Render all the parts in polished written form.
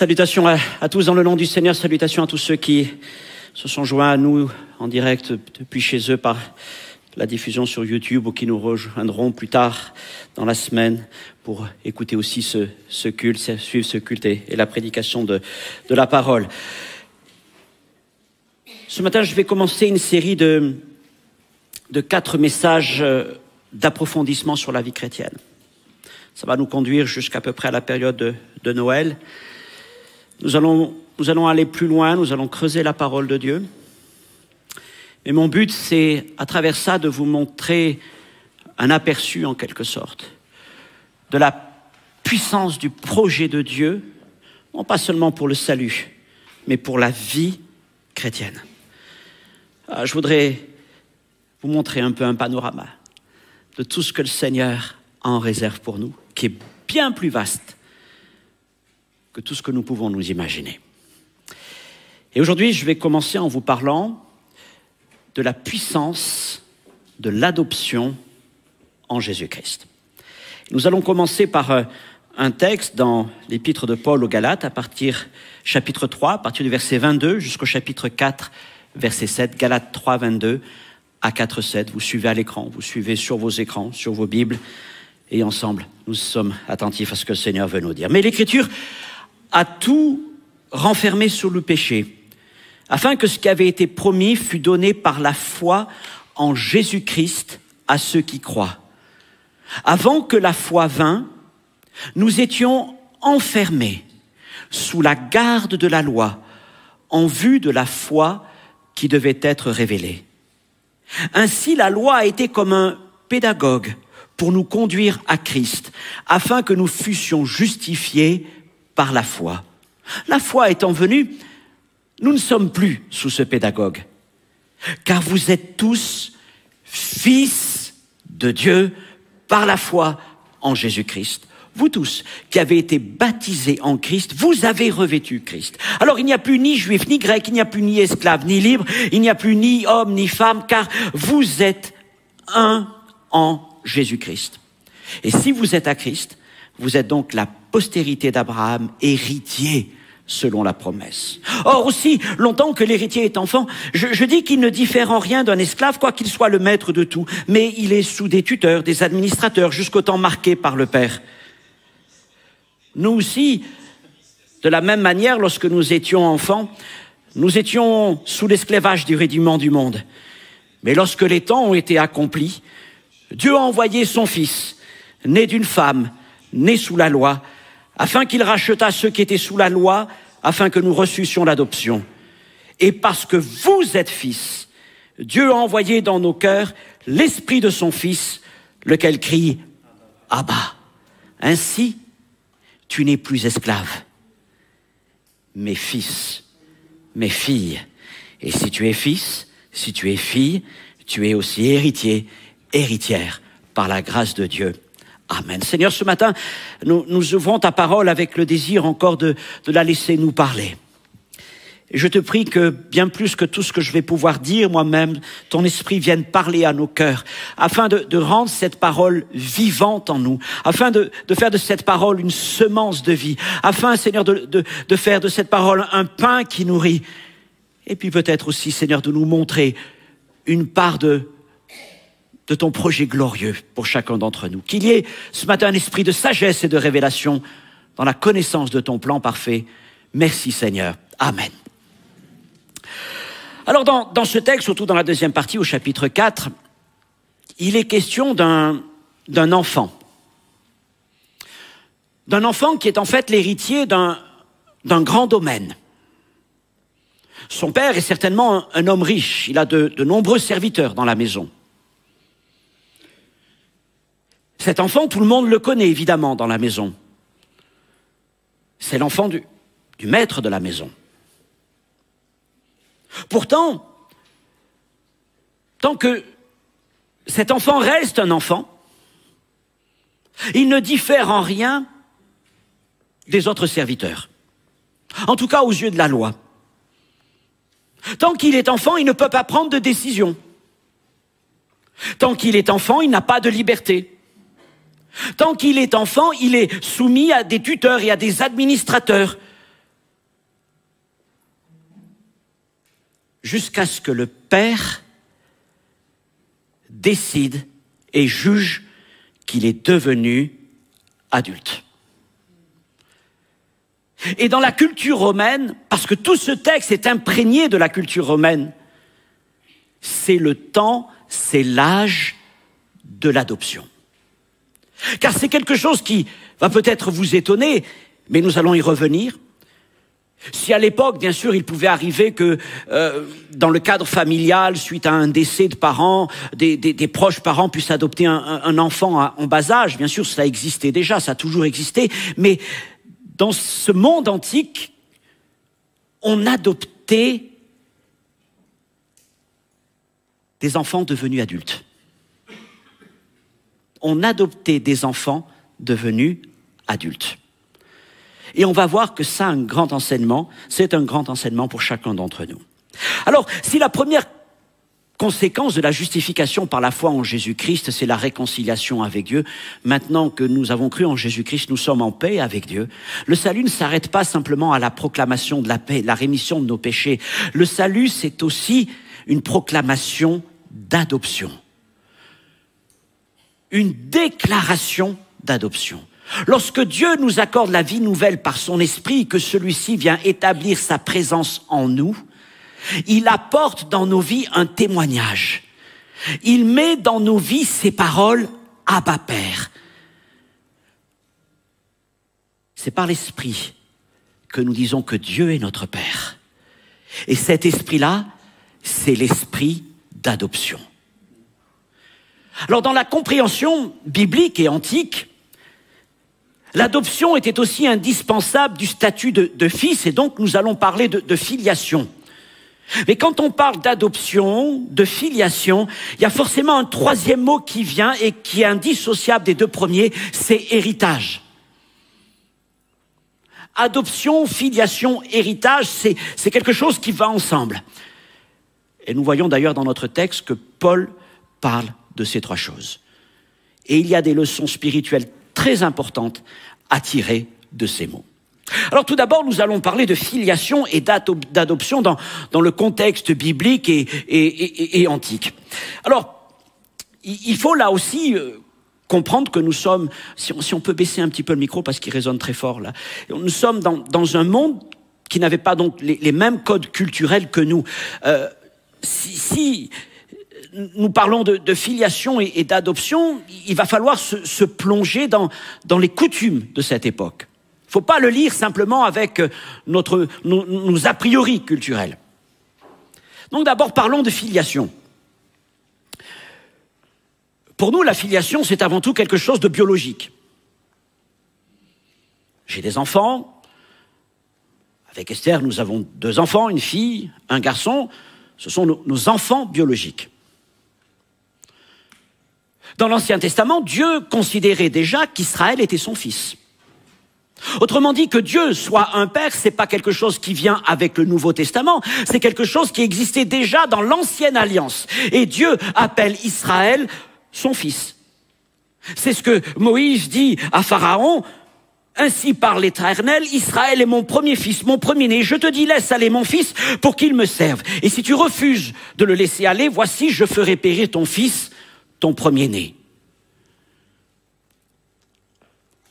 Salutations à tous dans le nom du Seigneur, salutations à tous ceux qui se sont joints à nous en direct depuis chez eux par la diffusion sur YouTube ou qui nous rejoindront plus tard dans la semaine pour écouter aussi ce culte, suivre ce culte et la prédication de la parole. Ce matin, je vais commencer une série de 4 messages d'approfondissement sur la vie chrétienne. Ça va nous conduire jusqu'à peu près à la période de Noël. Nous allons aller plus loin, nous allons creuser la parole de Dieu. Mais mon but, c'est à travers ça de vous montrer un aperçu en quelque sorte de la puissance du projet de Dieu, non pas seulement pour le salut, mais pour la vie chrétienne. Je voudrais vous montrer un peu un panorama de tout ce que le Seigneur en réserve pour nous, qui est bien plus vaste que tout ce que nous pouvons nous imaginer. Et aujourd'hui, je vais commencer en vous parlant de la puissance de l'adoption en Jésus-Christ. Nous allons commencer par un texte dans l'épître de Paul aux Galates, chapitre 3, à partir du verset 22 jusqu'au chapitre 4, verset 7, Galates 3, 22 à 4, 7. Vous suivez à l'écran, vous suivez sur vos écrans, sur vos Bibles, et ensemble, nous sommes attentifs à ce que le Seigneur veut nous dire. Mais l'Écriture a tout renfermé sur le péché, afin que ce qui avait été promis fût donné par la foi en Jésus-Christ à ceux qui croient. Avant que la foi vînt, nous étions enfermés sous la garde de la loi, en vue de la foi qui devait être révélée. Ainsi, la loi a été comme un pédagogue pour nous conduire à Christ, afin que nous fussions justifiés par la foi. La foi étant venue, nous ne sommes plus sous ce pédagogue, car vous êtes tous fils de Dieu par la foi en Jésus-Christ. Vous tous qui avez été baptisés en Christ, vous avez revêtu Christ. Alors il n'y a plus ni juif, ni grec, il n'y a plus ni esclave, ni libre, il n'y a plus ni homme, ni femme, car vous êtes un en Jésus-Christ. Et si vous êtes à Christ, vous êtes donc la postérité d'Abraham, héritier selon la promesse. Or aussi, longtemps que l'héritier est enfant, je dis qu'il ne diffère en rien d'un esclave, quoiqu'il soit le maître de tout, mais il est sous des tuteurs, des administrateurs, jusqu'au temps marqué par le Père. Nous aussi, de la même manière, lorsque nous étions enfants, nous étions sous l'esclavage du rudiment du monde. Mais lorsque les temps ont été accomplis, Dieu a envoyé son Fils, né d'une femme, né sous la loi, afin qu'il rachetât ceux qui étaient sous la loi, afin que nous reçussions l'adoption. Et parce que vous êtes fils, Dieu a envoyé dans nos cœurs l'esprit de son Fils, lequel crie « Abba ». Ainsi, tu n'es plus esclave, mais fils, mais fille. Et si tu es fils, si tu es fille, tu es aussi héritier, héritière, par la grâce de Dieu. Amen. Seigneur, ce matin, nous ouvrons ta parole avec le désir encore de la laisser nous parler. Et je te prie que, bien plus que tout ce que je vais pouvoir dire moi-même, ton esprit vienne parler à nos cœurs, afin de rendre cette parole vivante en nous, afin de faire de cette parole une semence de vie, afin, Seigneur, de faire de cette parole un pain qui nourrit. Et puis peut-être aussi, Seigneur, de nous montrer une part de ton projet glorieux pour chacun d'entre nous. Qu'il y ait ce matin un esprit de sagesse et de révélation dans la connaissance de ton plan parfait. Merci Seigneur. Amen. Alors dans ce texte, surtout dans la deuxième partie, au chapitre 4, il est question d'un enfant. D'un enfant qui est en fait l'héritier d'un grand domaine. Son père est certainement un homme riche. Il a de nombreux serviteurs dans la maison. Cet enfant, tout le monde le connaît évidemment dans la maison. C'est l'enfant du maître de la maison. Pourtant, tant que cet enfant reste un enfant, il ne diffère en rien des autres serviteurs. En tout cas aux yeux de la loi. Tant qu'il est enfant, il ne peut pas prendre de décision. Tant qu'il est enfant, il n'a pas de liberté. Tant qu'il est enfant, il est soumis à des tuteurs et à des administrateurs. jusqu'à ce que le père décide et juge qu'il est devenu adulte. Et dans la culture romaine, parce que tout ce texte est imprégné de la culture romaine, c'est le temps, c'est l'âge de l'adoption. Car c'est quelque chose qui va peut-être vous étonner, mais nous allons y revenir. Si à l'époque, bien sûr, il pouvait arriver que dans le cadre familial, suite à un décès de parents, des proches parents puissent adopter un enfant en bas âge, bien sûr, cela existait déjà, ça a toujours existé, mais dans ce monde antique, on adoptait des enfants devenus adultes. On adoptait des enfants devenus adultes. Et on va voir que ça, un grand enseignement, c'est un grand enseignement pour chacun d'entre nous. Alors, si la première conséquence de la justification par la foi en Jésus-Christ, c'est la réconciliation avec Dieu, maintenant que nous avons cru en Jésus-Christ, nous sommes en paix avec Dieu. Le salut ne s'arrête pas simplement à la proclamation de la paix, la rémission de nos péchés. Le salut, c'est aussi une proclamation d'adoption. Une déclaration d'adoption. Lorsque Dieu nous accorde la vie nouvelle par son esprit, que celui-ci vient établir sa présence en nous, il apporte dans nos vies un témoignage. Il met dans nos vies ces paroles « Abba Père ». C'est par l'esprit que nous disons que Dieu est notre Père. Et cet esprit-là, c'est l'esprit d'adoption. Alors dans la compréhension biblique et antique, l'adoption était aussi indispensable du statut de fils, et donc nous allons parler de filiation. Mais quand on parle d'adoption, de filiation, il y a forcément un troisième mot qui vient et qui est indissociable des deux premiers, c'est héritage. Adoption, filiation, héritage, c'est quelque chose qui va ensemble. Et nous voyons d'ailleurs dans notre texte que Paul parle de ces trois choses. Et il y a des leçons spirituelles très importantes à tirer de ces mots. Alors tout d'abord, nous allons parler de filiation et d'adoption dans le contexte biblique et antique. Alors, il faut là aussi comprendre que nous sommes, si on peut baisser un petit peu le micro parce qu'il résonne très fort là, nous sommes dans un monde qui n'avait pas donc les mêmes codes culturels que nous. Si nous parlons de filiation et d'adoption, il va falloir se plonger dans les coutumes de cette époque. Il ne faut pas le lire simplement avec nos a priori culturels. Donc d'abord, parlons de filiation. Pour nous, la filiation, c'est avant tout quelque chose de biologique. J'ai des enfants. Avec Esther, nous avons 2 enfants, une fille, un garçon. Ce sont nos enfants biologiques. Dans l'Ancien Testament, Dieu considérait déjà qu'Israël était son fils. Autrement dit, que Dieu soit un père, c'est pas quelque chose qui vient avec le Nouveau Testament, c'est quelque chose qui existait déjà dans l'Ancienne Alliance. Et Dieu appelle Israël son fils. C'est ce que Moïse dit à Pharaon. Ainsi parle l'Éternel, Israël est mon premier fils, mon premier-né. Je te dis, laisse aller mon fils pour qu'il me serve. Et si tu refuses de le laisser aller, voici, je ferai périr ton fils, ton premier-né.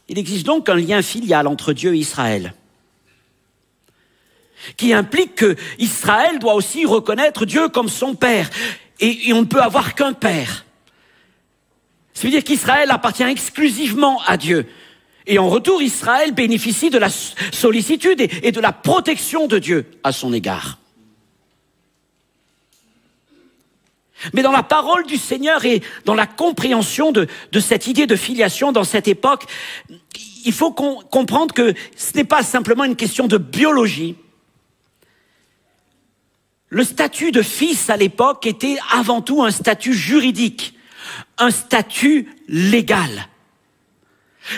Il existe donc un lien filial entre Dieu et Israël, qui implique que Israël doit aussi reconnaître Dieu comme son père. Et on ne peut avoir qu'un père. Ça veut dire qu'Israël appartient exclusivement à Dieu. Et en retour, Israël bénéficie de la sollicitude et de la protection de Dieu à son égard. Mais dans la parole du Seigneur et dans la compréhension de cette idée de filiation dans cette époque, il faut comprendre que ce n'est pas simplement une question de biologie. Le statut de fils à l'époque était avant tout un statut juridique, un statut légal.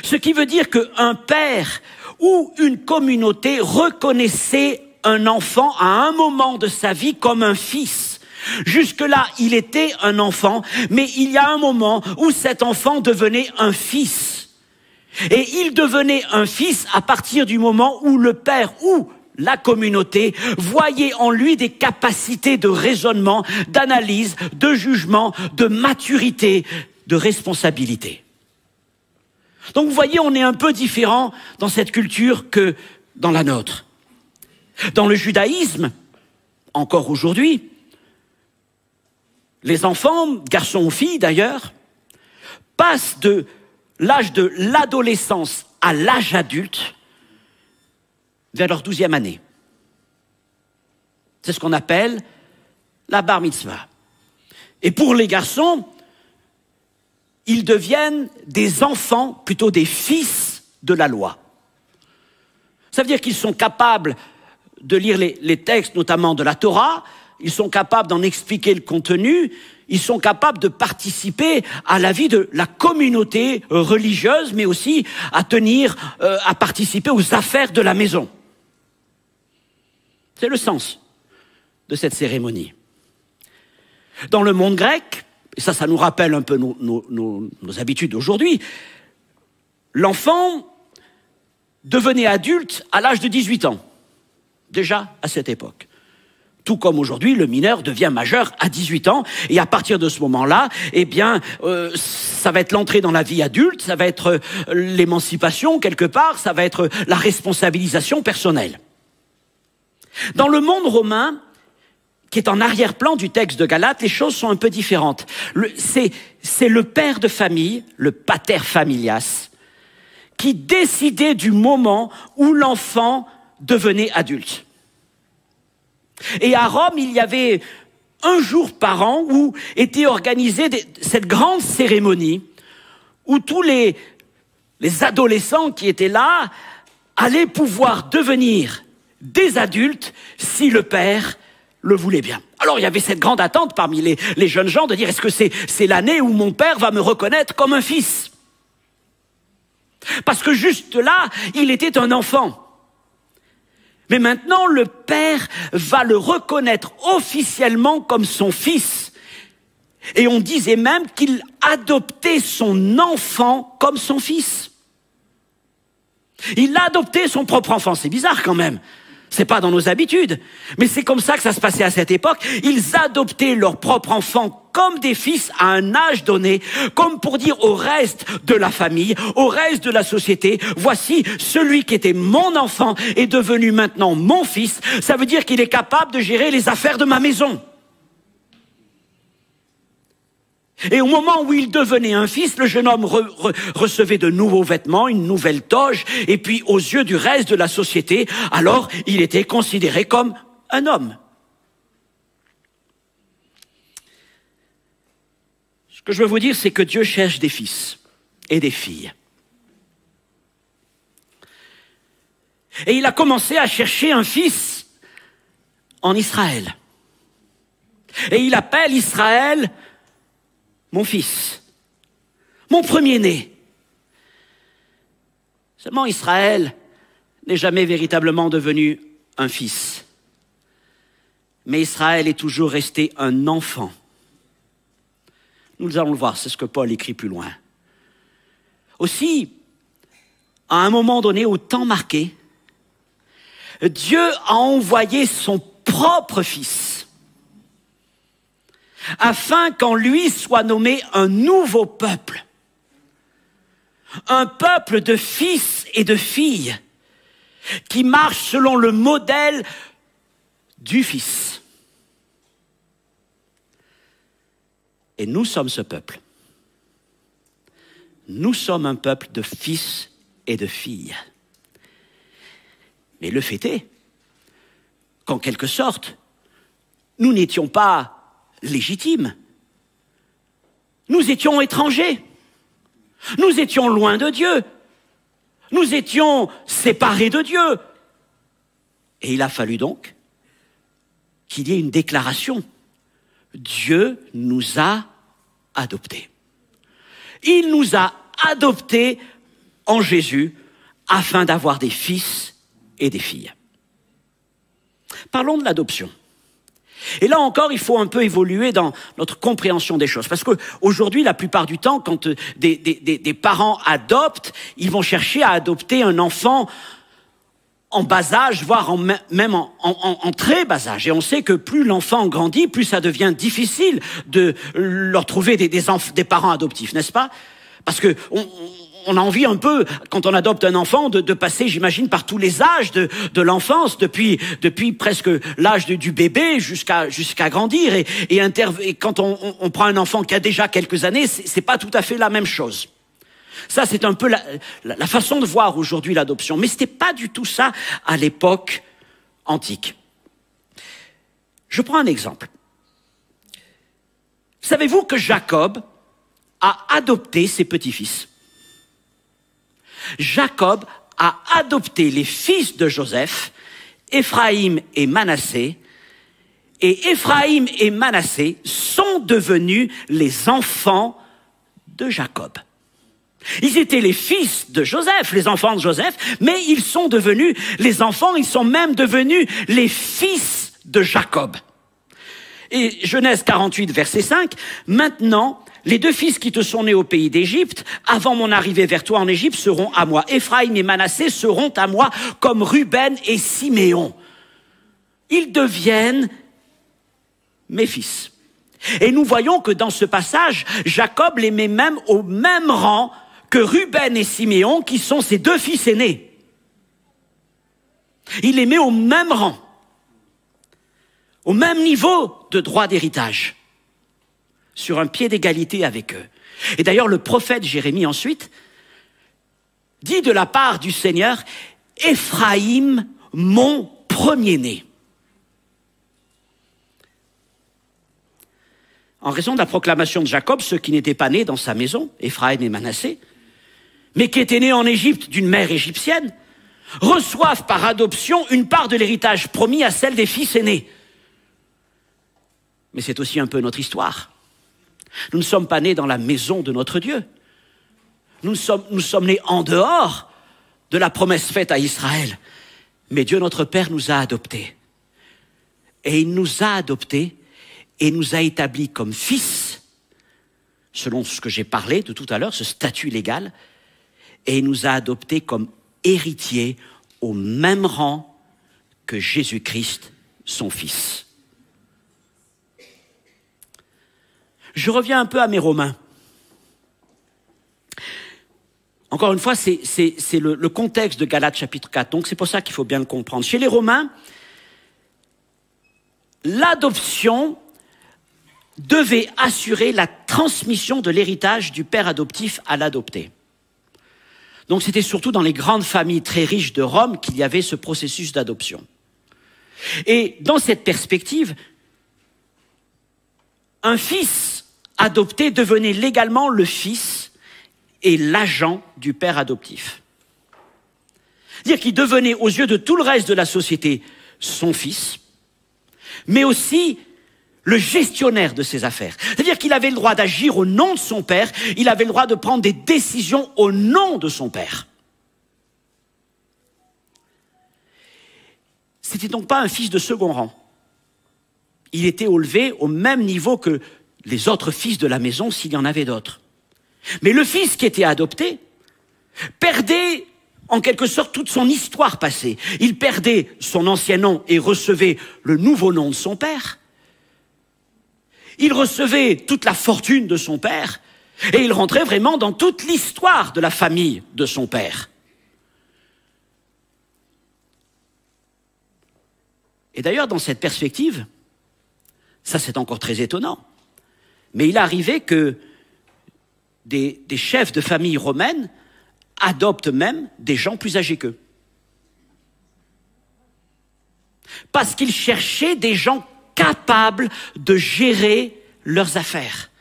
Ce qui veut dire qu'un père ou une communauté reconnaissait un enfant à un moment de sa vie comme un fils. Jusque-là, il était un enfant, mais il y a un moment où cet enfant devenait un fils. Et il devenait un fils à partir du moment où le père ou la communauté, voyait en lui des capacités de raisonnement, d'analyse, de jugement, de maturité, de responsabilité. Donc vous voyez, on est un peu différent dans cette culture que dans la nôtre. Dans le judaïsme, encore aujourd'hui, les enfants, garçons ou filles d'ailleurs, passent de l'âge de l'adolescence à l'âge adulte vers leur 12e année. C'est ce qu'on appelle la bar mitzvah. Et pour les garçons, ils deviennent des enfants, plutôt des fils de la loi. Ça veut dire qu'ils sont capables de lire les textes, notamment de la Torah, ils sont capables d'en expliquer le contenu, ils sont capables de participer à la vie de la communauté religieuse, mais aussi à participer aux affaires de la maison. C'est le sens de cette cérémonie. Dans le monde grec, et ça nous rappelle un peu nos habitudes d'aujourd'hui, l'enfant devenait adulte à l'âge de 18 ans, déjà à cette époque. Tout comme aujourd'hui, le mineur devient majeur à 18 ans, et à partir de ce moment-là, ça va être l'entrée dans la vie adulte, ça va être l'émancipation quelque part, ça va être la responsabilisation personnelle. Dans le monde romain, qui est en arrière-plan du texte de Galates, les choses sont un peu différentes. C'est le père de famille, le pater familias, qui décidait du moment où l'enfant devenait adulte. Et à Rome, il y avait un jour par an où était organisée cette grande cérémonie où tous les adolescents qui étaient là allaient pouvoir devenir des adultes si le père le voulait bien. Alors il y avait cette grande attente parmi les jeunes gens de dire, est-ce que c'est l'année où mon père va me reconnaître comme un fils? Parce que juste là, il était un enfant. Mais maintenant, le père va le reconnaître officiellement comme son fils. Et on disait même qu'il adoptait son enfant comme son fils. Il a adopté son propre enfant. C'est bizarre quand même. C'est pas dans nos habitudes. Mais c'est comme ça que ça se passait à cette époque. Ils adoptaient leur propre enfant comme des fils à un âge donné, comme pour dire au reste de la famille, au reste de la société, voici celui qui était mon enfant est devenu maintenant mon fils. Ça veut dire qu'il est capable de gérer les affaires de ma maison. Et au moment où il devenait un fils, le jeune homme recevait de nouveaux vêtements, une nouvelle toge, et puis aux yeux du reste de la société, alors il était considéré comme un homme. Ce que je veux vous dire, c'est que Dieu cherche des fils et des filles. Et il a commencé à chercher un fils en Israël. Et il appelle Israël mon fils, mon premier-né. Seulement Israël n'est jamais véritablement devenu un fils. Mais Israël est toujours resté un enfant. Nous allons le voir, c'est ce que Paul écrit plus loin. Aussi, à un moment donné, au temps marqué, Dieu a envoyé son propre fils afin qu'en lui soit nommé un nouveau peuple. Un peuple de fils et de filles qui marche selon le modèle du Fils. Et nous sommes ce peuple. Nous sommes un peuple de fils et de filles. Mais le fait est qu'en quelque sorte, nous n'étions pas légitimes. Nous étions étrangers. Nous étions loin de Dieu. Nous étions séparés de Dieu. Et il a fallu donc qu'il y ait une déclaration. Dieu nous a adoptés. Il nous a adoptés en Jésus afin d'avoir des fils et des filles. Parlons de l'adoption. Et là encore, il faut un peu évoluer dans notre compréhension des choses. Parce qu'aujourd'hui, la plupart du temps, quand des parents adoptent, ils vont chercher à adopter un enfant en bas âge, voire même en très bas âge. Et on sait que plus l'enfant grandit, plus ça devient difficile de leur trouver des parents adoptifs, n'est-ce pas? Parce que on a envie un peu, quand on adopte un enfant, de passer, j'imagine, par tous les âges de l'enfance, depuis presque l'âge du bébé jusqu'à grandir. Et quand on prend un enfant qui a déjà quelques années, c'est pas tout à fait la même chose. Ça, c'est un peu la façon de voir aujourd'hui l'adoption. Mais c'était pas du tout ça à l'époque antique. Je prends un exemple. Savez-vous que Jacob a adopté ses petits-fils? Jacob a adopté les fils de Joseph, Éphraïm et Manassé, et Éphraïm et Manassé sont devenus les enfants de Jacob. Ils étaient les fils de Joseph, les enfants de Joseph, mais ils sont devenus les enfants, ils sont même devenus les fils de Jacob. Et Genèse 48, verset 5, « Maintenant, les deux fils qui te sont nés au pays d'Égypte, avant mon arrivée vers toi en Égypte, seront à moi. Éphraïm et Manassé seront à moi comme Ruben et Siméon. Ils deviennent mes fils. » Et nous voyons que dans ce passage, Jacob les met même au même rang que Ruben et Siméon, qui sont ses deux fils aînés. Il les met au même rang, au même niveau de droit d'héritage, sur un pied d'égalité avec eux. Et d'ailleurs, le prophète Jérémie ensuite dit de la part du Seigneur, « Éphraïm, mon premier-né ». En raison de la proclamation de Jacob, ceux qui n'étaient pas nés dans sa maison, Éphraïm et Manassé, mais qui étaient nés en Égypte d'une mère égyptienne, reçoivent par adoption une part de l'héritage promis à celle des fils aînés. Mais c'est aussi un peu notre histoire. Nous ne sommes pas nés dans la maison de notre Dieu. Nous sommes nés en dehors de la promesse faite à Israël. Mais Dieu notre Père nous a adoptés. Et il nous a adoptés et nous a établis comme fils, selon ce que j'ai parlé de tout à l'heure, ce statut légal, et il nous a adoptés comme héritiers au même rang que Jésus-Christ, son Fils. Je reviens un peu à mes Romains. Encore une fois, c'est le contexte de Galates chapitre 4, donc c'est pour ça qu'il faut bien le comprendre. Chez les Romains, l'adoption devait assurer la transmission de l'héritage du père adoptif à l'adopté. Donc c'était surtout dans les grandes familles très riches de Rome qu'il y avait ce processus d'adoption. Et dans cette perspective, un fils adopté devenait légalement le fils et l'agent du père adoptif. C'est-à-dire qu'il devenait aux yeux de tout le reste de la société son fils, mais aussi le gestionnaire de ses affaires. C'est-à-dire qu'il avait le droit d'agir au nom de son père, il avait le droit de prendre des décisions au nom de son père. C'était donc pas un fils de second rang. Il était élevé au même niveau que les autres fils de la maison, s'il y en avait d'autres. Mais le fils qui était adopté perdait en quelque sorte toute son histoire passée. Il perdait son ancien nom et recevait le nouveau nom de son père. Il recevait toute la fortune de son père et il rentrait vraiment dans toute l'histoire de la famille de son père. Et d'ailleurs, dans cette perspective, ça c'est encore très étonnant, mais il arrivait que des chefs de famille romaines adoptent même des gens plus âgés qu'eux. Parce qu'ils cherchaient des gens capables de gérer leurs affaires.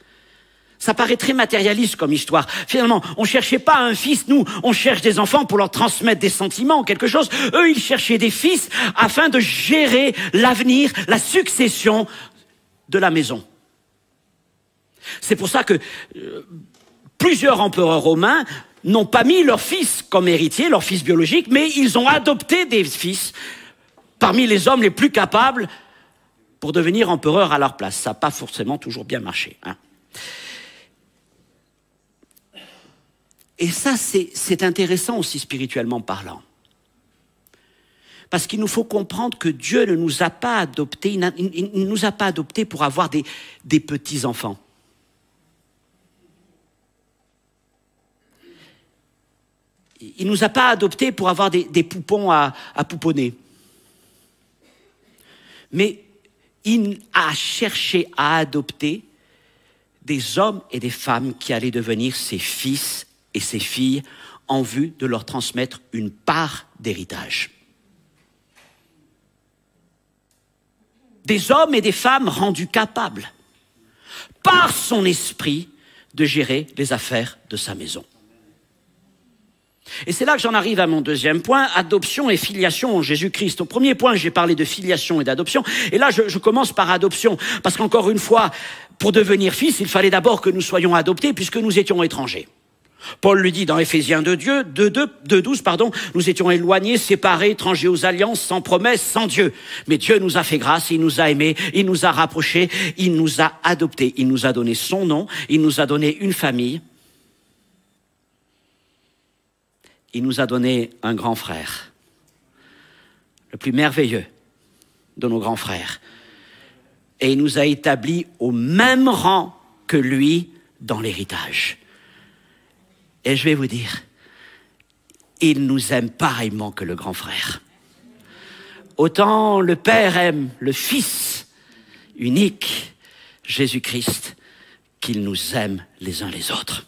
Ça paraît très matérialiste comme histoire. Finalement, on cherchait pas un fils, nous, on cherche des enfants pour leur transmettre des sentiments ou quelque chose. Eux, ils cherchaient des fils afin de gérer l'avenir, la succession de la maison. C'est pour ça que plusieurs empereurs romains n'ont pas mis leurs fils comme héritiers, leurs fils biologiques, mais ils ont adopté des fils parmi les hommes les plus capables pour devenir empereur à leur place. Ça n'a pas forcément toujours bien marché, hein. Et ça, c'est intéressant aussi spirituellement parlant. Parce qu'il nous faut comprendre que Dieu ne nous a pas adoptés, il ne nous a pas adoptés pour avoir des petits-enfants. Il ne nous a pas adoptés pour avoir des poupons à pouponner. Mais il a cherché à adopter des hommes et des femmes qui allaient devenir ses fils et ses filles en vue de leur transmettre une part d'héritage. Des hommes et des femmes rendus capables, par son esprit, de gérer les affaires de sa maison. Et c'est là que j'en arrive à mon deuxième point, adoption et filiation en Jésus-Christ. Au premier point, j'ai parlé de filiation et d'adoption. Et là, je commence par adoption. Parce qu'encore une fois, pour devenir fils, il fallait d'abord que nous soyons adoptés puisque nous étions étrangers. Paul lui dit dans Éphésiens 2:12, nous étions éloignés, séparés, étrangers aux alliances, sans promesse, sans Dieu. Mais Dieu nous a fait grâce, il nous a aimés, il nous a rapprochés, il nous a adoptés, il nous a donné son nom, il nous a donné une famille. Il nous a donné un grand frère, le plus merveilleux de nos grands frères. Et il nous a établis au même rang que lui dans l'héritage. Et je vais vous dire, il nous aime pareillement que le grand frère. Autant le Père aime le Fils unique, Jésus-Christ, qu'il nous aime les uns les autres.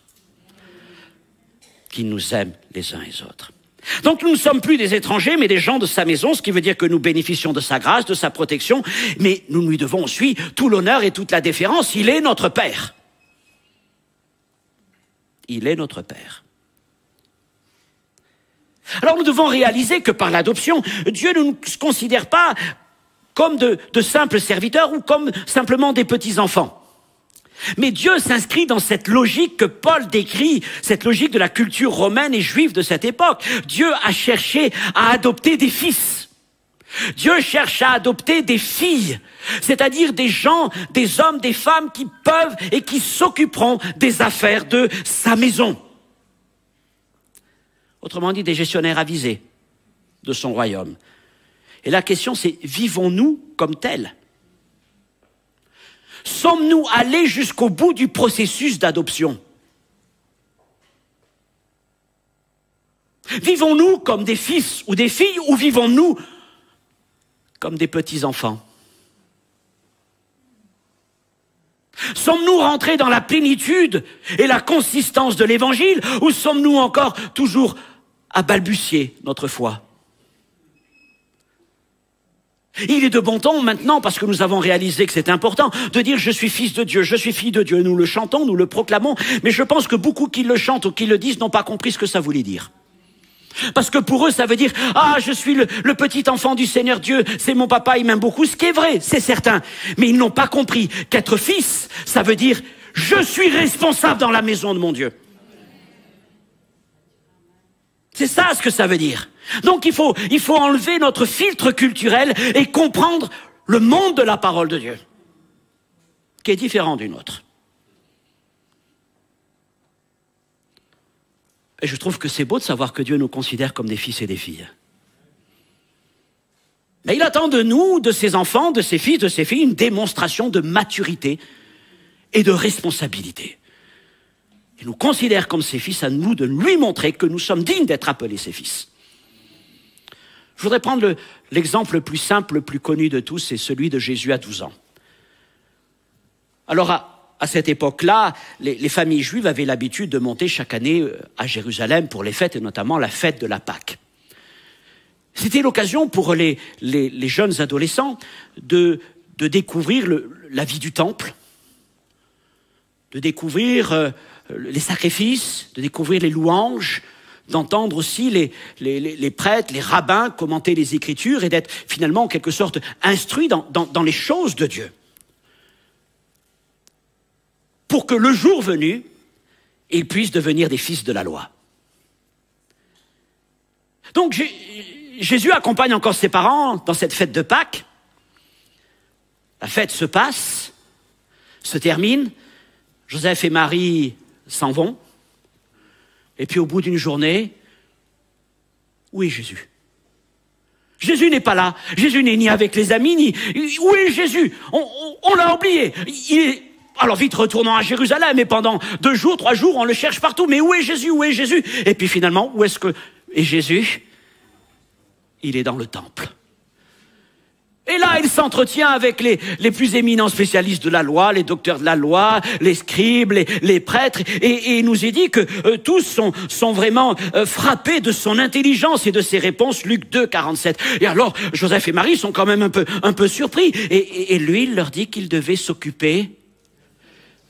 Qu'il nous aime les uns les autres. Donc nous ne sommes plus des étrangers, mais des gens de sa maison, ce qui veut dire que nous bénéficions de sa grâce, de sa protection, mais nous lui devons aussi tout l'honneur et toute la déférence. Il est notre Père. Il est notre Père. Alors nous devons réaliser que par l'adoption, Dieu ne nous considère pas comme de simples serviteurs ou comme simplement des petits-enfants. Mais Dieu s'inscrit dans cette logique que Paul décrit, cette logique de la culture romaine et juive de cette époque. Dieu a cherché à adopter des fils. Dieu cherche à adopter des filles, c'est-à-dire des gens, des hommes, des femmes qui peuvent et qui s'occuperont des affaires de sa maison. Autrement dit, des gestionnaires avisés de son royaume. Et la question c'est, vivons-nous comme tels ? Sommes-nous allés jusqu'au bout du processus d'adoption? Vivons-nous comme des fils ou des filles ou vivons-nous comme des petits-enfants? Sommes-nous rentrés dans la plénitude et la consistance de l'Évangile ou sommes-nous encore toujours à balbutier notre foi? Il est de bon ton maintenant, parce que nous avons réalisé que c'est important, de dire « je suis fils de Dieu, je suis fille de Dieu ». Nous le chantons, nous le proclamons, mais je pense que beaucoup qui le chantent ou qui le disent n'ont pas compris ce que ça voulait dire. Parce que pour eux, ça veut dire « ah, je suis le petit enfant du Seigneur Dieu, c'est mon papa, il m'aime beaucoup », ce qui est vrai, c'est certain. Mais ils n'ont pas compris qu'être fils, ça veut dire « je suis responsable dans la maison de mon Dieu ». C'est ça ce que ça veut dire. Donc il faut enlever notre filtre culturel et comprendre le monde de la parole de Dieu, qui est différent du nôtre. Et je trouve que c'est beau de savoir que Dieu nous considère comme des fils et des filles. Mais il attend de nous, de ses enfants, de ses fils, de ses filles, une démonstration de maturité et de responsabilité. Il nous considère comme ses fils, à nous de lui montrer que nous sommes dignes d'être appelés ses fils. Je voudrais prendre l'exemple le plus simple, le plus connu de tous, c'est celui de Jésus à 12 ans. Alors à cette époque-là, les familles juives avaient l'habitude de monter chaque année à Jérusalem pour les fêtes, et notamment la fête de la Pâque. C'était l'occasion pour les jeunes adolescents de découvrir la vie du temple, de découvrir les sacrifices, de découvrir les louanges, d'entendre aussi les prêtres, les rabbins commenter les Écritures et d'être finalement en quelque sorte instruits dans les choses de Dieu. Pour que le jour venu, ils puissent devenir des fils de la loi. Donc Jésus accompagne encore ses parents dans cette fête de Pâques. La fête se passe, se termine, Joseph et Marie s'en vont, et puis au bout d'une journée, où est Jésus? Jésus n'est pas là. Jésus n'est ni avec les amis, ni... Où est Jésus? On l'a oublié. Alors vite, retournons à Jérusalem, et pendant 2 jours, 3 jours, on le cherche partout. Mais où est Jésus? Où est Jésus? Et puis finalement, où est-ce que est Jésus? Il est dans le temple. Et là, il s'entretient avec les plus éminents spécialistes de la loi, les docteurs de la loi, les scribes, les prêtres, et il nous est dit que tous sont vraiment frappés de son intelligence et de ses réponses, Luc 2, 47. Et alors, Joseph et Marie sont quand même un peu surpris, et lui, il leur dit qu'il devait s'occuper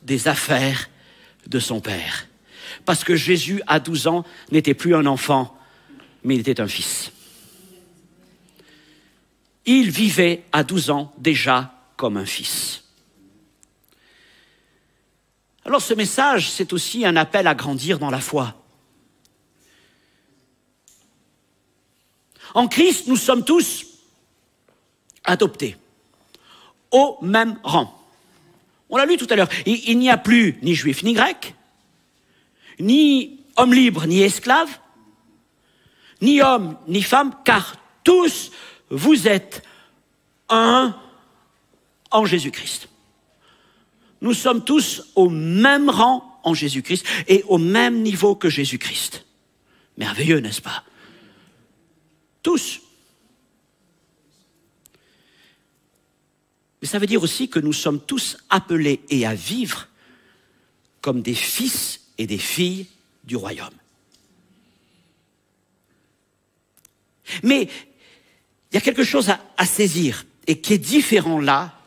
des affaires de son père. Parce que Jésus, à 12 ans, n'était plus un enfant, mais il était un fils. Il vivait à 12 ans déjà comme un fils. Alors ce message, c'est aussi un appel à grandir dans la foi. En Christ, nous sommes tous adoptés, au même rang. On l'a lu tout à l'heure, il n'y a plus ni juif ni grec, ni homme libre ni esclave, ni homme ni femme, car tous vous êtes un en Jésus-Christ. Nous sommes tous au même rang en Jésus-Christ et au même niveau que Jésus-Christ. Merveilleux, n'est-ce pas? Tous. Mais ça veut dire aussi que nous sommes tous appelés et à vivre comme des fils et des filles du royaume. Mais il y a quelque chose à saisir et qui est différent là,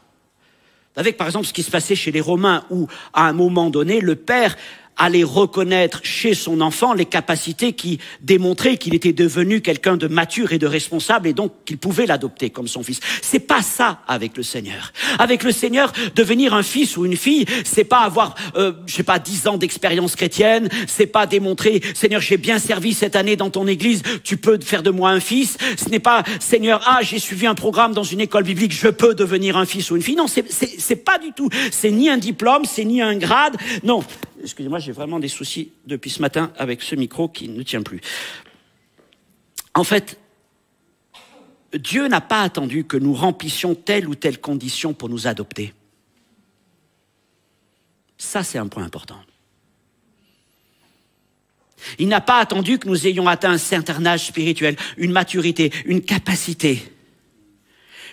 avec par exemple ce qui se passait chez les Romains où à un moment donné, le père allait reconnaître chez son enfant les capacités qui démontraient qu'il était devenu quelqu'un de mature et de responsable et donc qu'il pouvait l'adopter comme son fils. C'est pas ça avec le Seigneur. Avec le Seigneur, devenir un fils ou une fille, c'est pas avoir, 10 ans d'expérience chrétienne, c'est pas démontrer, Seigneur, j'ai bien servi cette année dans ton église, tu peux faire de moi un fils. Ce n'est pas, Seigneur, j'ai suivi un programme dans une école biblique, je peux devenir un fils ou une fille. Non, c'est pas du tout. C'est ni un diplôme, c'est ni un grade. Non. Excusez-moi, j'ai vraiment des soucis depuis ce matin avec ce micro qui ne tient plus. En fait, Dieu n'a pas attendu que nous remplissions telle ou telle condition pour nous adopter. Ça, c'est un point important. Il n'a pas attendu que nous ayons atteint un certain âge spirituel, une maturité, une capacité.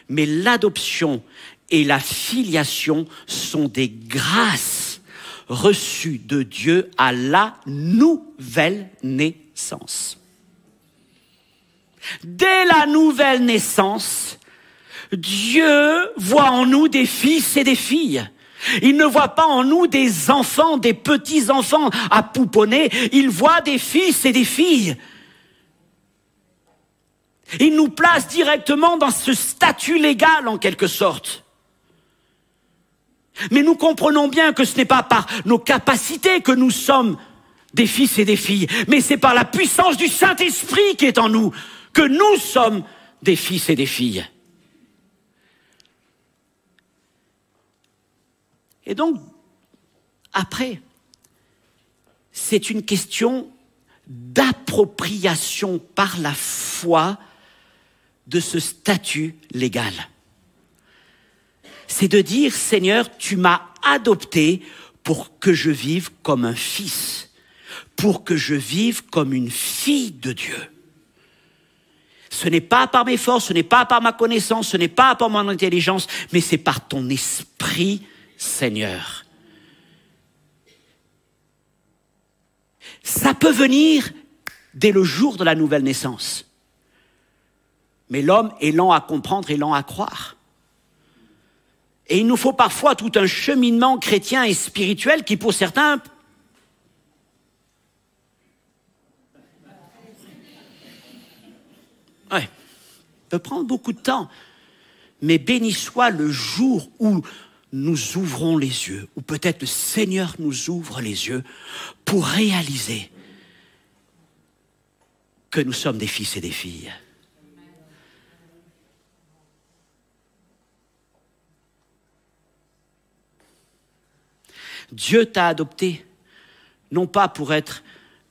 Mais l'adoption et la filiation sont des grâces reçu de Dieu à la nouvelle naissance. Dès la nouvelle naissance, Dieu voit en nous des fils et des filles. Il ne voit pas en nous des enfants, des petits-enfants à pouponner. Il voit des fils et des filles. Il nous place directement dans ce statut légal en quelque sorte. Mais nous comprenons bien que ce n'est pas par nos capacités que nous sommes des fils et des filles, mais c'est par la puissance du Saint-Esprit qui est en nous que nous sommes des fils et des filles. Et donc, après, c'est une question d'appropriation par la foi de ce statut légal. C'est de dire, Seigneur, tu m'as adopté pour que je vive comme un fils, pour que je vive comme une fille de Dieu. Ce n'est pas par mes forces, ce n'est pas par ma connaissance, ce n'est pas par mon intelligence, mais c'est par ton esprit, Seigneur. Ça peut venir dès le jour de la nouvelle naissance. Mais l'homme est lent à comprendre et lent à croire. Et il nous faut parfois tout un cheminement chrétien et spirituel qui, pour certains, peut prendre beaucoup de temps. Mais béni soit le jour où nous ouvrons les yeux, où peut-être le Seigneur nous ouvre les yeux pour réaliser que nous sommes des fils et des filles. Dieu t'a adopté, non pas pour être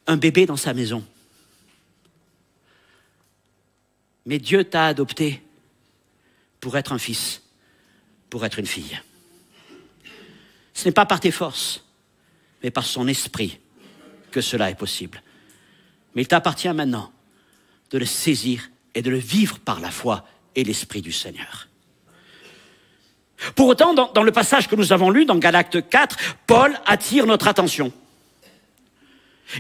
un bébé dans sa maison, Mais Dieu t'a adopté pour être un fils, pour être une fille. Ce n'est pas par tes forces, mais par son esprit que cela est possible. Mais il t'appartient maintenant de le saisir et de le vivre par la foi et l'esprit du Seigneur. Pour autant, dans le passage que nous avons lu, dans Galates 4, Paul attire notre attention.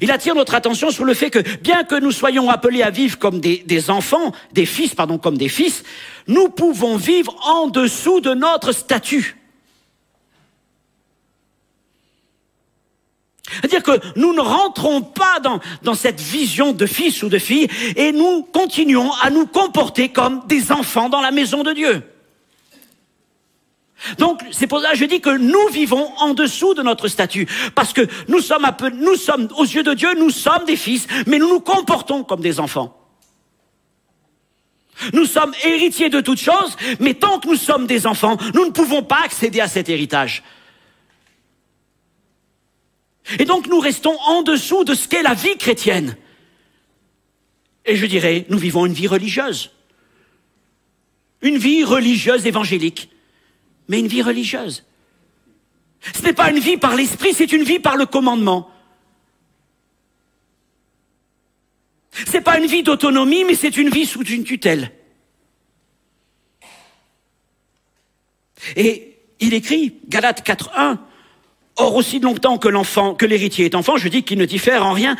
Il attire notre attention sur le fait que, bien que nous soyons appelés à vivre comme des enfants, comme des fils, nous pouvons vivre en dessous de notre statut. C'est-à-dire que nous ne rentrons pas dans cette vision de fils ou de fille et nous continuons à nous comporter comme des enfants dans la maison de Dieu. Donc, c'est pour ça que je dis que nous vivons en dessous de notre statut. Parce que nous sommes, aux yeux de Dieu, nous sommes des fils, mais nous nous comportons comme des enfants. Nous sommes héritiers de toutes choses, mais tant que nous sommes des enfants, nous ne pouvons pas accéder à cet héritage. Et donc, nous restons en dessous de ce qu'est la vie chrétienne. Et je dirais, nous vivons une vie religieuse. Une vie religieuse évangélique. Mais une vie religieuse. Ce n'est pas une vie par l'esprit, c'est une vie par le commandement. Ce n'est pas une vie d'autonomie, mais c'est une vie sous une tutelle. Et il écrit, Galates 4.1, or aussi longtemps que l'héritier est enfant, je dis qu'il ne diffère en rien,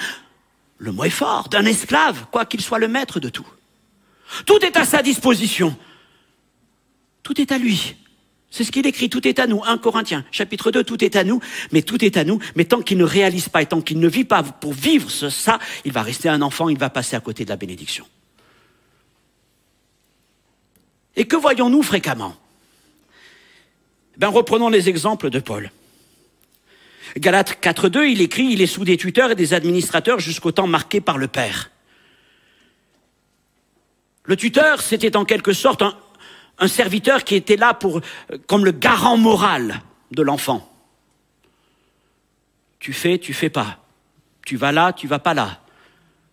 le mot est fort, d'un esclave, quoiqu'il soit le maître de tout. Tout est à sa disposition. Tout est à lui. C'est ce qu'il écrit, tout est à nous. 1 Corinthiens, chapitre 2, tout est à nous, mais tant qu'il ne réalise pas et tant qu'il ne vit pas pour vivre ça, il va rester un enfant, il va passer à côté de la bénédiction. Et que voyons-nous fréquemment? Reprenons les exemples de Paul. Galates 4.2, il écrit, il est sous des tuteurs et des administrateurs jusqu'au temps marqué par le Père. Le tuteur, c'était en quelque sorte un serviteur qui était là comme le garant moral de l'enfant. Tu fais pas. Tu vas là, tu vas pas là.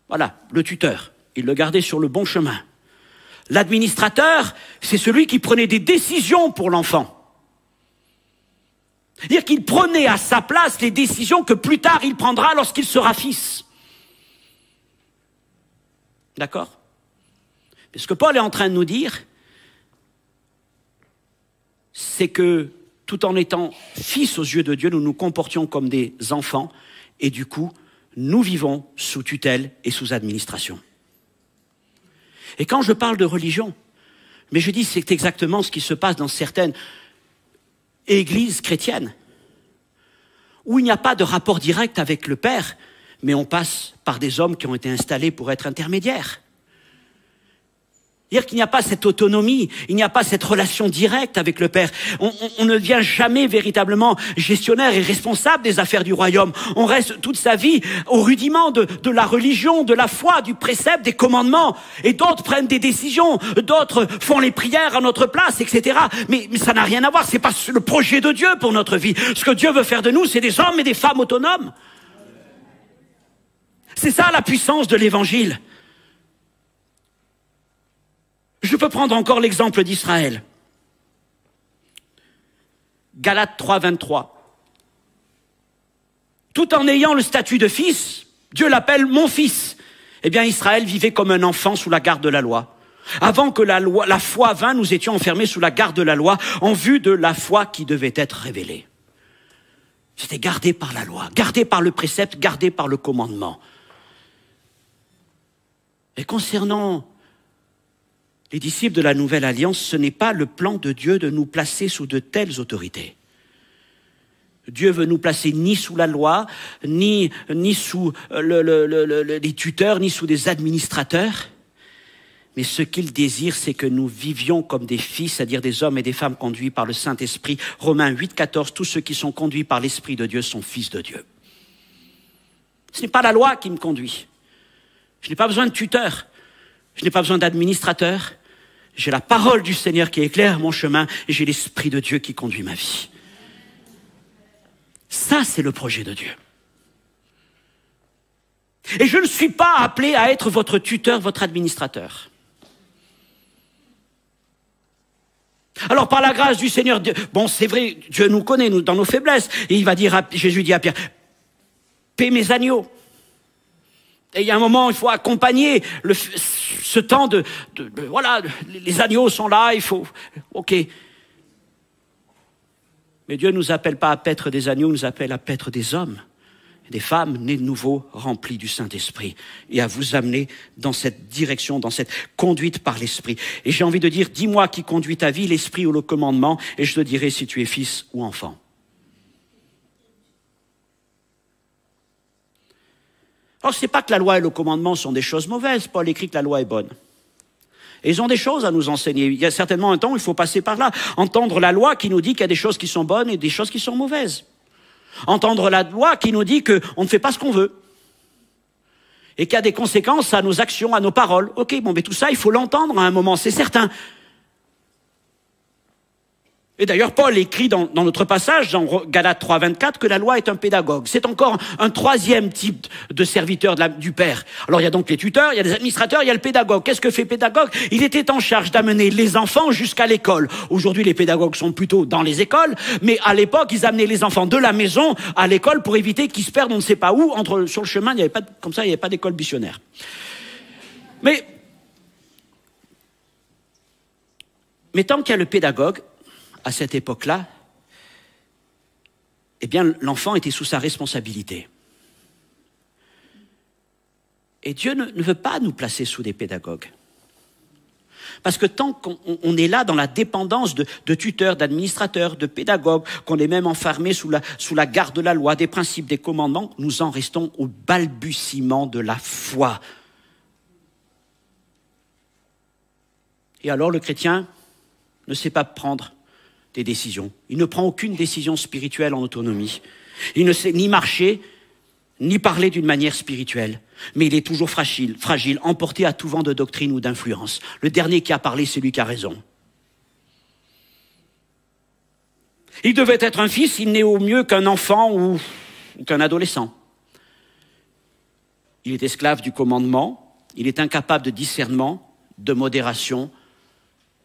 Voilà, le tuteur. Il le gardait sur le bon chemin. L'administrateur, c'est celui qui prenait des décisions pour l'enfant. C'est-à-dire qu'il prenait à sa place les décisions que plus tard il prendra lorsqu'il sera fils. D'accord? Et ce que Paul est en train de nous dire, c'est que tout en étant fils aux yeux de Dieu, nous nous comportions comme des enfants et du coup, nous vivons sous tutelle et sous administration. Et quand je parle de religion, mais je dis c'est exactement ce qui se passe dans certaines églises chrétiennes où il n'y a pas de rapport direct avec le Père, mais on passe par des hommes qui ont été installés pour être intermédiaires. C'est-à-dire qu'il n'y a pas cette autonomie, il n'y a pas cette relation directe avec le Père. On ne devient jamais véritablement gestionnaire et responsable des affaires du royaume. On reste toute sa vie au rudiment de la religion, de la foi, du précepte, des commandements. Et d'autres prennent des décisions, d'autres font les prières à notre place, etc. Mais ça n'a rien à voir, c'est pas le projet de Dieu pour notre vie. Ce que Dieu veut faire de nous, c'est des hommes et des femmes autonomes. C'est ça la puissance de l'Évangile. Je peux prendre encore l'exemple d'Israël. Galates 3.23. Tout en ayant le statut de fils, Dieu l'appelle mon fils. Eh bien, Israël vivait comme un enfant sous la garde de la loi. Avant que la foi vînt, nous étions enfermés sous la garde de la loi, en vue de la foi qui devait être révélée. J'étais gardé par la loi, gardé par le précepte, gardé par le commandement. Et concernant les disciples de la Nouvelle Alliance, ce n'est pas le plan de Dieu de nous placer sous de telles autorités. Dieu veut nous placer ni sous la loi, ni sous les tuteurs, ni sous des administrateurs. Mais ce qu'il désire, c'est que nous vivions comme des fils, c'est-à-dire des hommes et des femmes conduits par le Saint-Esprit. Romains 8.14, tous ceux qui sont conduits par l'Esprit de Dieu sont fils de Dieu. Ce n'est pas la loi qui me conduit. Je n'ai pas besoin de tuteur. Je n'ai pas besoin d'administrateur. J'ai la parole du Seigneur qui éclaire mon chemin et j'ai l'Esprit de Dieu qui conduit ma vie. Ça, c'est le projet de Dieu. Et je ne suis pas appelé à être votre tuteur, votre administrateur. Alors par la grâce du Seigneur, bon c'est vrai, Dieu nous connaît nous, dans nos faiblesses. Et il va dire, Jésus dit à Pierre, paie mes agneaux. Et il y a un moment, il faut accompagner ce temps voilà, les agneaux sont là, il faut, ok. Mais Dieu ne nous appelle pas à paître des agneaux, il nous appelle à paître des hommes, des femmes nés de nouveau, remplis du Saint-Esprit, et à vous amener dans cette direction, dans cette conduite par l'Esprit. Et j'ai envie de dire, dis-moi qui conduit ta vie, l'Esprit ou le commandement, et je te dirai si tu es fils ou enfant. Alors, c'est pas que la loi et le commandement sont des choses mauvaises. Paul écrit que la loi est bonne. Et ils ont des choses à nous enseigner. Il y a certainement un temps où il faut passer par là. Entendre la loi qui nous dit qu'il y a des choses qui sont bonnes et des choses qui sont mauvaises. Entendre la loi qui nous dit qu'on ne fait pas ce qu'on veut. Et qu'il y a des conséquences à nos actions, à nos paroles. Ok, bon, mais tout ça, il faut l'entendre à un moment, c'est certain. Et d'ailleurs, Paul écrit dans notre passage, dans Galates 3, 24, que la loi est un pédagogue. C'est encore un troisième type de serviteur du Père. Alors, il y a donc les tuteurs, il y a les administrateurs, il y a le pédagogue. Qu'est-ce que fait pédagogue? Il était en charge d'amener les enfants jusqu'à l'école. Aujourd'hui, les pédagogues sont plutôt dans les écoles, mais à l'époque, ils amenaient les enfants de la maison à l'école pour éviter qu'ils se perdent on ne sait pas où. Sur le chemin, il n'y avait pas, comme ça, il n'y avait pas d'école missionnaire. Mais tant qu'il y a le pédagogue, à cette époque-là, eh bien, l'enfant était sous sa responsabilité. Et Dieu ne veut pas nous placer sous des pédagogues. Parce que tant qu'on est là dans la dépendance de tuteurs, d'administrateurs, de pédagogues, qu'on est même enfermé sous la garde de la loi, des principes, des commandements, nous en restons au balbutiement de la foi. Et alors le chrétien ne sait pas prendre des décisions. Il ne prend aucune décision spirituelle en autonomie. Il ne sait ni marcher, ni parler d'une manière spirituelle. Mais il est toujours fragile, emporté à tout vent de doctrine ou d'influence. Le dernier qui a parlé, c'est lui qui a raison. Il devait être un fils, il n'est au mieux qu'un enfant ou qu'un adolescent. Il est esclave du commandement, il est incapable de discernement, de modération,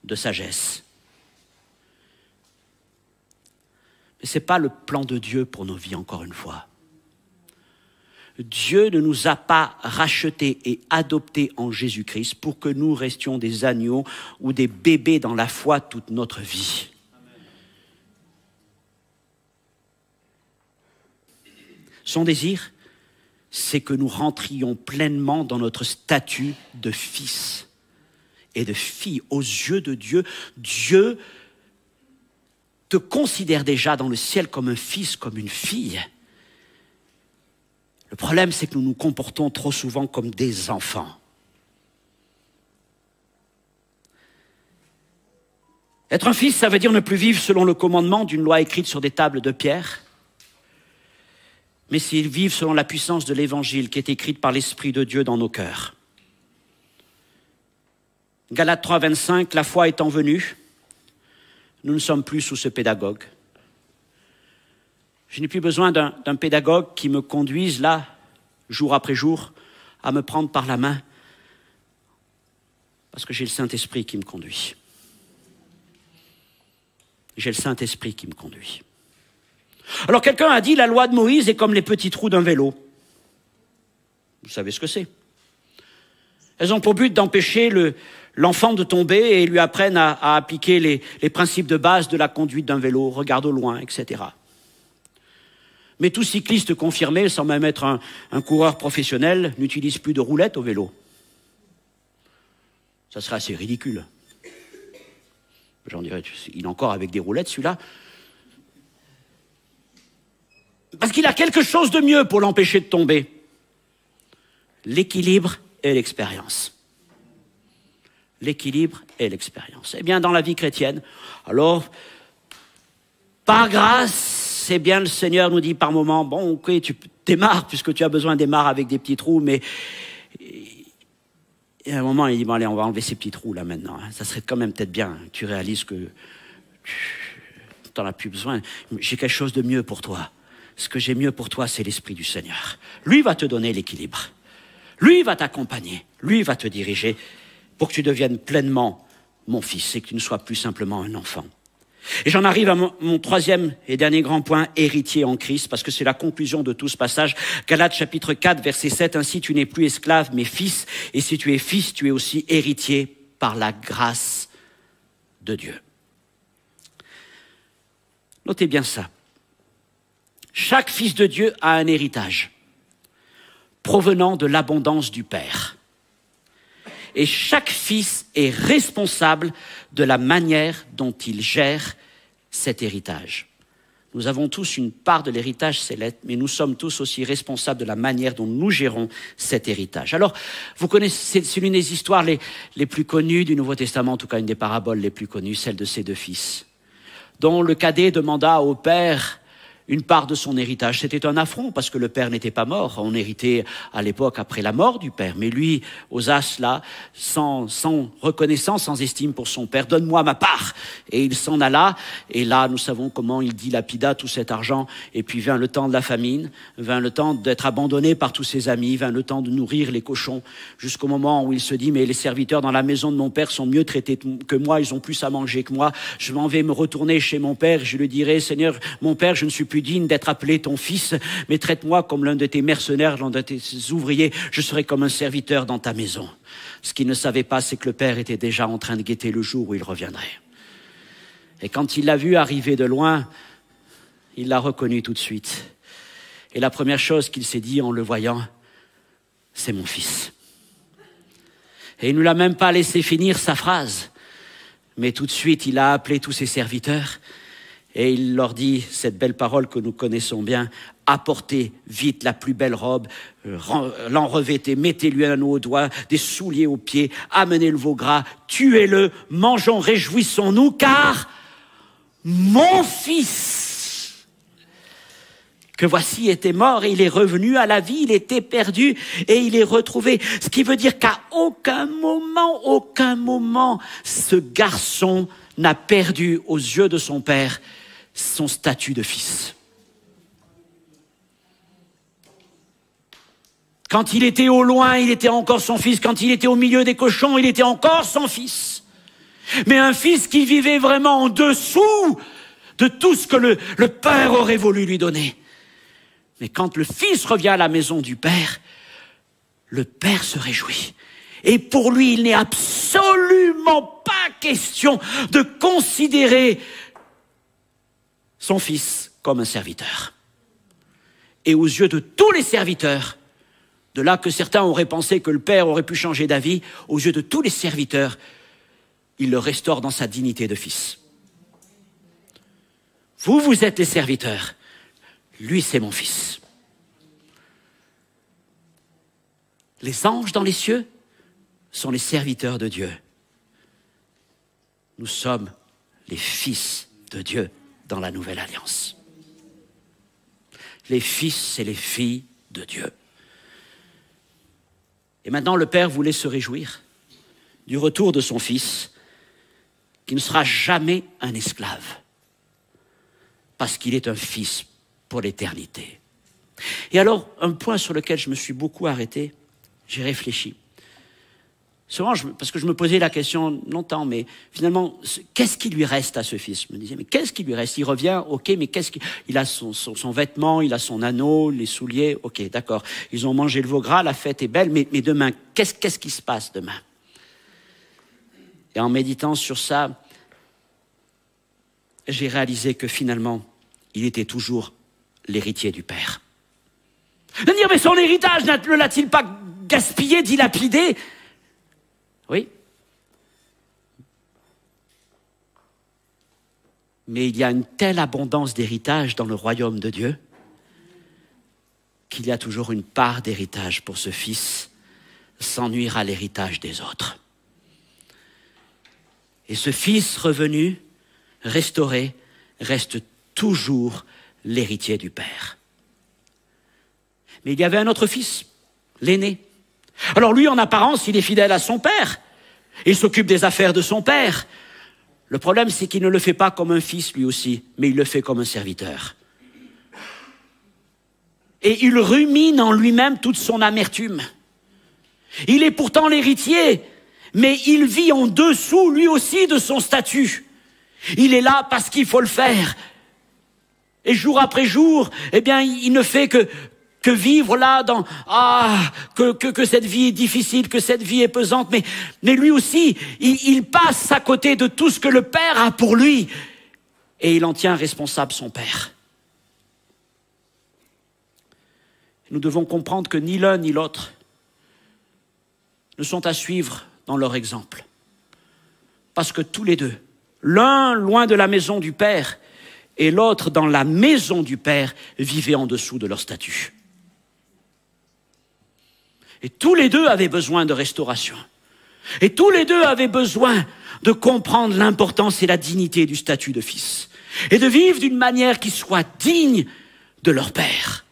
de sagesse. Mais ce n'est pas le plan de Dieu pour nos vies, encore une fois. Dieu ne nous a pas rachetés et adoptés en Jésus-Christ pour que nous restions des agneaux ou des bébés dans la foi toute notre vie. Son désir, c'est que nous rentrions pleinement dans notre statut de fils et de fille. Aux yeux de Dieu, Dieu te considère déjà dans le ciel comme un fils, comme une fille. Le problème, c'est que nous nous comportons trop souvent comme des enfants. Être un fils, ça veut dire ne plus vivre selon le commandement d'une loi écrite sur des tables de pierre, mais s'ils vivent selon la puissance de l'évangile qui est écrite par l'Esprit de Dieu dans nos cœurs. Galates 3, 25, la foi étant venue, nous ne sommes plus sous ce pédagogue. Je n'ai plus besoin d'un pédagogue qui me conduise là, jour après jour, à me prendre par la main, parce que j'ai le Saint-Esprit qui me conduit. J'ai le Saint-Esprit qui me conduit. Alors quelqu'un a dit, la loi de Moïse est comme les petits trous d'un vélo. Vous savez ce que c'est. Elles ont pour but d'empêcher l'enfant de tomber et lui apprennent à appliquer les principes de base de la conduite d'un vélo, regarde au loin, etc. Mais tout cycliste confirmé, sans même être un coureur professionnel, n'utilise plus de roulettes au vélo. Ça serait assez ridicule. J'en dirais, il est encore avec des roulettes celui-là. Parce qu'il a quelque chose de mieux pour l'empêcher de tomber. L'équilibre et l'expérience. L'équilibre et l'expérience. Eh bien, dans la vie chrétienne, alors, par grâce, c'est bien le Seigneur nous dit par moments, bon, ok, tu démarres, puisque tu as besoin de démarrer avec des petits trous, mais et à un moment, il dit, bon, allez, on va enlever ces petits trous là maintenant. Ça serait quand même peut-être bien que tu réalises que tu n'en as plus besoin. J'ai quelque chose de mieux pour toi. Ce que j'ai mieux pour toi, c'est l'Esprit du Seigneur. Lui va te donner l'équilibre. Lui va t'accompagner. Lui va te diriger pour que tu deviennes pleinement mon fils, c'est que tu ne sois plus simplement un enfant. Et j'en arrive à mon troisième et dernier grand point, héritier en Christ, parce que c'est la conclusion de tout ce passage. Galates chapitre 4, verset 7, « Ainsi tu n'es plus esclave, mais fils, et si tu es fils, tu es aussi héritier par la grâce de Dieu. » Notez bien ça. Chaque fils de Dieu a un héritage provenant de l'abondance du Père. Et chaque fils est responsable de la manière dont il gère cet héritage. Nous avons tous une part de l'héritage céleste, mais nous sommes tous aussi responsables de la manière dont nous gérons cet héritage. Alors, vous connaissez, c'est l'une des histoires les plus connues du Nouveau Testament, en tout cas une des paraboles les plus connues, celle de ces deux fils, dont le cadet demanda au père une part de son héritage. C'était un affront parce que le père n'était pas mort. On héritait à l'époque après la mort du père. Mais lui osa cela sans reconnaissance, sans estime pour son père. « Donne-moi ma part !» Et il s'en alla. Et là, nous savons comment il dilapida tout cet argent. Et puis vint le temps de la famine, vint le temps d'être abandonné par tous ses amis, vint le temps de nourrir les cochons, jusqu'au moment où il se dit « Mais les serviteurs dans la maison de mon père sont mieux traités que moi, ils ont plus à manger que moi. Je m'en vais me retourner chez mon père. Je lui dirai « Seigneur, mon père, je ne suis plus digne d'être appelé ton fils, mais traite-moi comme l'un de tes mercenaires, l'un de tes ouvriers, je serai comme un serviteur dans ta maison. » Ce qu'il ne savait pas, c'est que le père était déjà en train de guetter le jour où il reviendrait. Et quand il l'a vu arriver de loin, il l'a reconnu tout de suite. Et la première chose qu'il s'est dit en le voyant, c'est mon fils. Et il ne l'a même pas laissé finir sa phrase, mais tout de suite, il a appelé tous ses serviteurs. Et il leur dit cette belle parole que nous connaissons bien, « Apportez vite la plus belle robe, l'enrevêtez, mettez-lui un anneau au doigt, des souliers aux pieds, amenez le veau gras, tuez-le, mangeons, réjouissons-nous, car mon fils, que voici, était mort et il est revenu à la vie, il était perdu et il est retrouvé. » Ce qui veut dire qu'à aucun moment, ce garçon n'a perdu aux yeux de son père son statut de fils. Quand il était au loin, il était encore son fils. Quand il était au milieu des cochons, il était encore son fils. Mais un fils qui vivait vraiment en dessous de tout ce que le père aurait voulu lui donner. Mais quand le fils revient à la maison du père, le père se réjouit. Et pour lui, il n'est absolument pas question de considérer son fils comme un serviteur. Et aux yeux de tous les serviteurs, de là que certains auraient pensé que le père aurait pu changer d'avis, aux yeux de tous les serviteurs, il le restaure dans sa dignité de fils. Vous êtes les serviteurs. Lui, c'est mon fils. Les anges dans les cieux sont les serviteurs de Dieu. Nous sommes les fils de Dieu dans la nouvelle alliance. Les fils et les filles de Dieu. Et maintenant, le Père voulait se réjouir du retour de son fils, qui ne sera jamais un esclave, parce qu'il est un fils pour l'éternité. Et alors, un point sur lequel je me suis beaucoup arrêté, j'ai réfléchi. Souvent, parce que je me posais la question longtemps, mais finalement, qu'est-ce qui lui reste à ce fils? Je me disais, mais qu'est-ce qui lui reste? Il revient, ok, mais il a son vêtement, il a son anneau, les souliers, ok, d'accord. Ils ont mangé le veau gras, la fête est belle, mais demain, qu'est-ce qui se passe demain? Et en méditant sur ça, j'ai réalisé que finalement, il était toujours l'héritier du Père. De dire, mais son héritage ne l'a-t-il pas gaspillé, dilapidé? Oui. Mais il y a une telle abondance d'héritage dans le royaume de Dieu qu'il y a toujours une part d'héritage pour ce fils sans nuire à l'héritage des autres. Et ce fils revenu, restauré, reste toujours l'héritier du Père. Mais il y avait un autre fils, l'aîné. Alors lui, en apparence, il est fidèle à son père. Il s'occupe des affaires de son père. Le problème, c'est qu'il ne le fait pas comme un fils, lui aussi, mais il le fait comme un serviteur. Et il rumine en lui-même toute son amertume. Il est pourtant l'héritier, mais il vit en dessous lui aussi de son statut. Il est là parce qu'il faut le faire. Et jour après jour, eh bien, il ne fait que vivre là dans que cette vie est difficile, que cette vie est pesante, mais lui aussi, il passe à côté de tout ce que le Père a pour lui, et il en tient responsable son Père. Nous devons comprendre que ni l'un ni l'autre ne sont à suivre dans leur exemple, parce que tous les deux, l'un loin de la maison du Père et l'autre dans la maison du Père, vivaient en dessous de leur statut. Et tous les deux avaient besoin de restauration. Et tous les deux avaient besoin de comprendre l'importance et la dignité du statut de fils. Et de vivre d'une manière qui soit digne de leur père.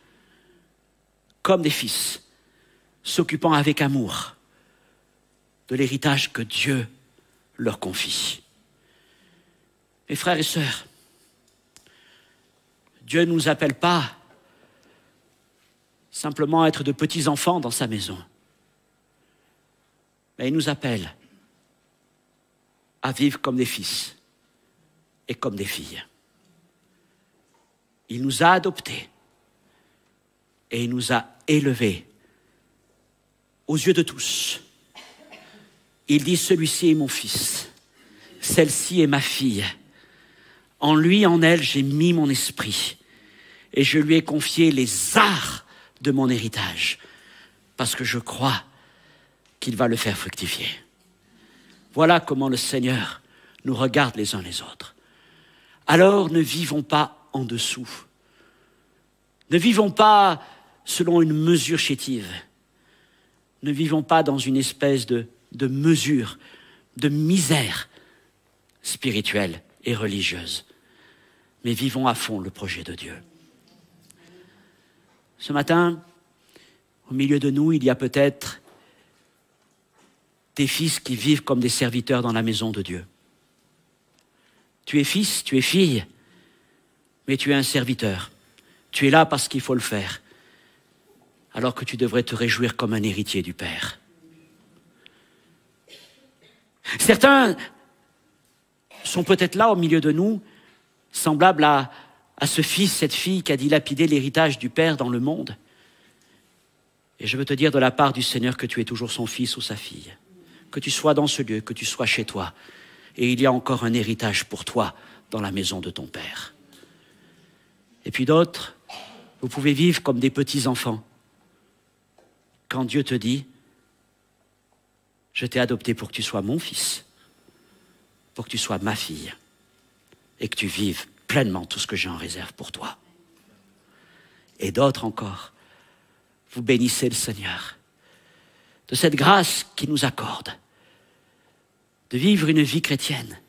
Comme des fils, s'occupant avec amour de l'héritage que Dieu leur confie. Mes frères et sœurs, Dieu ne nous appelle pas simplement à être de petits enfants dans sa maison. Mais il nous appelle à vivre comme des fils et comme des filles. Il nous a adoptés et il nous a élevés aux yeux de tous. Il dit, celui-ci est mon fils, celle-ci est ma fille. En lui, en elle, j'ai mis mon esprit et je lui ai confié les arts de mon héritage, parce que je crois qu'il va le faire fructifier. Voilà comment le Seigneur nous regarde les uns les autres. Alors ne vivons pas en dessous. Ne vivons pas selon une mesure chétive. Ne vivons pas dans une espèce de mesure, de misère spirituelle et religieuse. Mais vivons à fond le projet de Dieu. Ce matin, au milieu de nous, il y a peut-être des fils qui vivent comme des serviteurs dans la maison de Dieu. Tu es fils, tu es fille, mais tu es un serviteur. Tu es là parce qu'il faut le faire, alors que tu devrais te réjouir comme un héritier du Père. Certains sont peut-être là au milieu de nous, semblables à ce fils, cette fille qui a dilapidé l'héritage du Père dans le monde. Et je veux te dire de la part du Seigneur que tu es toujours son fils ou sa fille. Que tu sois dans ce lieu, que tu sois chez toi. Et il y a encore un héritage pour toi dans la maison de ton Père. Et puis d'autres, vous pouvez vivre comme des petits-enfants. Quand Dieu te dit, je t'ai adopté pour que tu sois mon fils, pour que tu sois ma fille, et que tu vives pleinement tout ce que j'ai en réserve pour toi. Et d'autres encore, vous bénissez le Seigneur de cette grâce qu'il nous accorde de vivre une vie chrétienne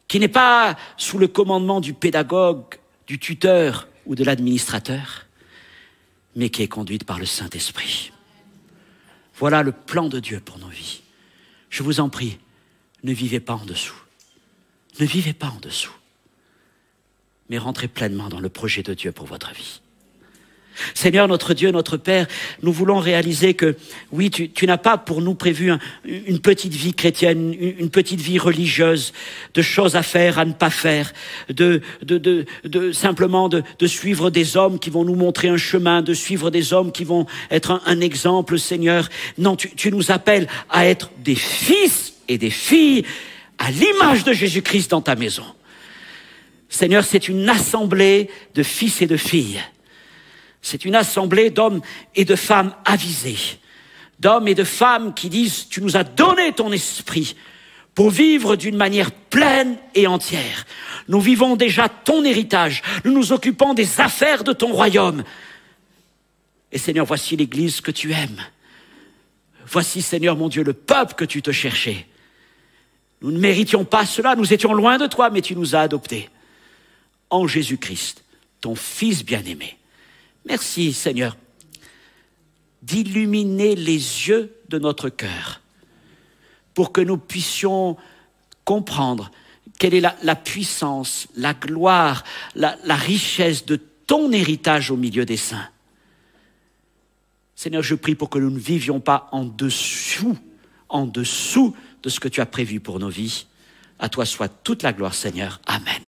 qui n'est pas sous le commandement du pédagogue, du tuteur ou de l'administrateur, mais qui est conduite par le Saint-Esprit. Voilà le plan de Dieu pour nos vies. Je vous en prie, ne vivez pas en dessous. Ne vivez pas en dessous. Mais rentrez pleinement dans le projet de Dieu pour votre vie. Seigneur, notre Dieu, notre Père, nous voulons réaliser que, oui, tu n'as pas pour nous prévu une petite vie chrétienne, une petite vie religieuse, de choses à faire, à ne pas faire, simplement de suivre des hommes qui vont nous montrer un chemin, de suivre des hommes qui vont être un exemple, Seigneur. Non, tu nous appelles à être des fils et des filles à l'image de Jésus-Christ dans ta maison. Seigneur, c'est une assemblée de fils et de filles. C'est une assemblée d'hommes et de femmes avisés, d'hommes et de femmes qui disent « Tu nous as donné ton esprit pour vivre d'une manière pleine et entière. Nous vivons déjà ton héritage, nous nous occupons des affaires de ton royaume. Et Seigneur, voici l'Église que tu aimes. Voici, Seigneur mon Dieu, le peuple que tu te cherchais. Nous ne méritions pas cela, nous étions loin de toi, mais tu nous as adoptés. En Jésus-Christ, ton Fils bien-aimé. » Merci, Seigneur, d'illuminer les yeux de notre cœur pour que nous puissions comprendre quelle est la puissance, la gloire, la richesse de ton héritage au milieu des saints. Seigneur, je prie pour que nous ne vivions pas en dessous en dessous de ce que tu as prévu pour nos vies. À toi soit toute la gloire, Seigneur. Amen.